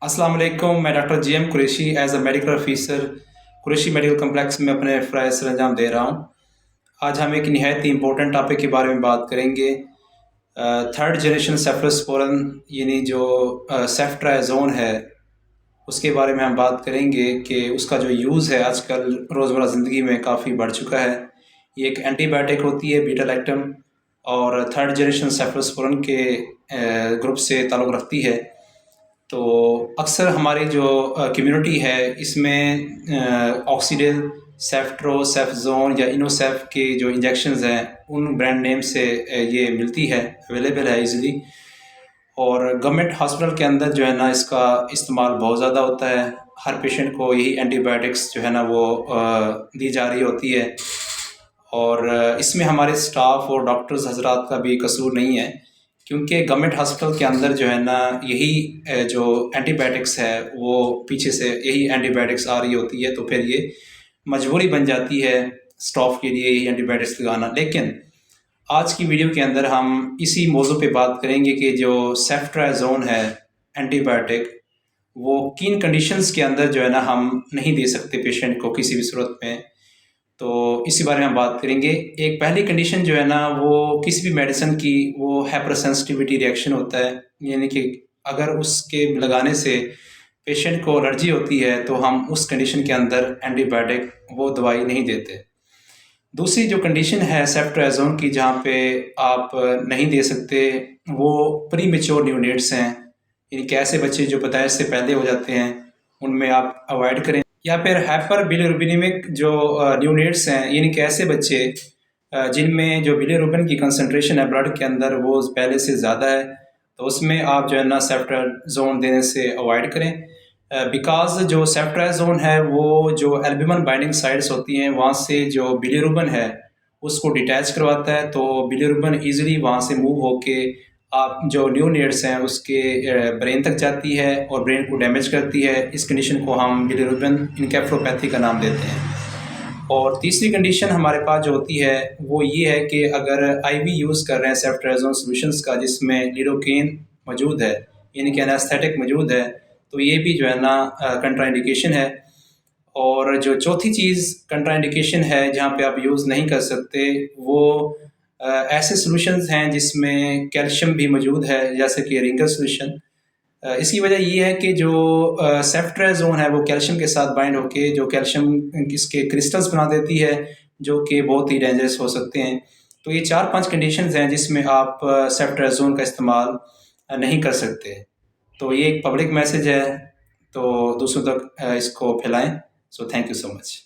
अस्सलाम वालेकुम। मैं doctor G M Qureshi as a medical officer Qureshi medical complex में अपने फ़राइज़ सर अंजाम दे रहा हूँ। आज हम एक निहायत ही इम्पोर्टेंट टॉपिक के बारे में बात करेंगे। थर्ड जनरेशन सेफ़लोस्पोरिन यानी जो सेफ्ट्राज़ोन है, उसके बारे में हम बात करेंगे कि उसका जो यूज़ है आजकल रोज़मर्रा ज़िंदगी में काफ़ी बढ़ चुका है। ये एक एंटीबायोटिक होती है बीटा लैक्टम, और थर्ड जनरेशन सेफ़लोस्पोरिन के ग्रुप से ताल्लुक़ रखती है। तो अक्सर हमारी जो कम्युनिटी है इसमें ऑक्सीडेल, सेफ्ट्रो, सेफजोन या इनोसेफ के जो इंजेक्शंस हैं उन ब्रांड नेम से ये मिलती है, अवेलेबल है इजीली। और गवर्नमेंट हॉस्पिटल के अंदर जो है ना इसका इस्तेमाल बहुत ज़्यादा होता है। हर पेशेंट को यही एंटीबायोटिक्स जो है ना वो दी जा रही होती है, और इसमें हमारे स्टाफ और डॉक्टर्स हजरात का भी कसूर नहीं है, क्योंकि गवर्नमेंट हॉस्पिटल के अंदर जो है ना यही जो एंटीबायोटिक्स है वो पीछे से यही एंटीबायोटिक्स आ रही होती है, तो फिर ये मजबूरी बन जाती है स्टाफ के लिए यही एंटीबायोटिक्स लगाना। लेकिन आज की वीडियो के अंदर हम इसी मौजू पे बात करेंगे कि जो सेफ्ट्राज़ोन है एंटीबायोटिक, वो किन कंडीशंस के अंदर जो है ना हम नहीं दे सकते पेशेंट को किसी भी सूरत में। तो इसी बारे में हम बात करेंगे। एक पहली कंडीशन जो है ना वो किसी भी मेडिसिन की वो हाइपर सेंसिटिविटी रिएक्शन होता है, यानी कि अगर उसके लगाने से पेशेंट को एलर्जी होती है तो हम उस कंडीशन के अंदर एंटीबायोटिक वो दवाई नहीं देते। दूसरी जो कंडीशन है सेफ्ट्राज़ोन की जहाँ पे आप नहीं दे सकते, वो प्री मेच्योर न्यूनेट्स हैं, यानी कि ऐसे बच्चे जो पैदाइश से पहले हो जाते हैं, उनमें आप अवॉइड करें। या फिर हाइपर बिलिरुबिनेमिक जो न्यूनेट्स हैं, यानी कि ऐसे बच्चे जिनमें जो बिलिरुबिन की कंसंट्रेशन है ब्लड के अंदर वो पहले से ज़्यादा है, तो उसमें आप जो है ना सेफ्ट्राज़ोन देने से अवॉइड करें। बिकॉज़ जो सेफ्ट्राज़ोन है वो जो एल्ब्यूमिन बाइंडिंग साइट्स होती हैं वहाँ से जो बिलिरुबिन है उसको डिटैच करवाता है, तो बिलिरुबिन ईज़िली वहाँ से मूव होके आप जो न्यूनेट्स हैं उसके ब्रेन तक जाती है और ब्रेन को डैमेज करती है। इस कंडीशन को हम बिलिरुबिन इनकेफ्लोपैथी का नाम देते हैं। और तीसरी कंडीशन हमारे पास जो होती है वो ये है कि अगर आईवी यूज़ कर रहे हैं सेफ्ट्राज़ोन सॉल्यूशंस का जिसमें लिडोकेन मौजूद है, यानी कि एनेस्थेटिक मौजूद है, तो ये भी जो है ना कंट्राइंडिकेशन है। और जो चौथी चीज़ कंट्राइंडिकेशन है जहाँ पे आप यूज़ नहीं कर सकते, वो ऐसे सॉल्यूशंस हैं जिसमें कैल्शियम भी मौजूद है, जैसे कि रिंगर सॉल्यूशन। इसकी वजह ये है कि जो सेफ्ट्राज़ोन है वो कैल्शियम के साथ बाइंड होके जो कैल्शियम इसके क्रिस्टल्स बना देती है, जो कि बहुत ही डेंजरस हो सकते हैं। तो ये 4-5 कंडीशंस हैं जिसमें आप सेफ्ट्राज़ोन का इस्तेमाल नहीं कर सकते। तो ये एक पब्लिक मैसेज है, तो दूसरों तक इसको फैलाएं। So thank you so much.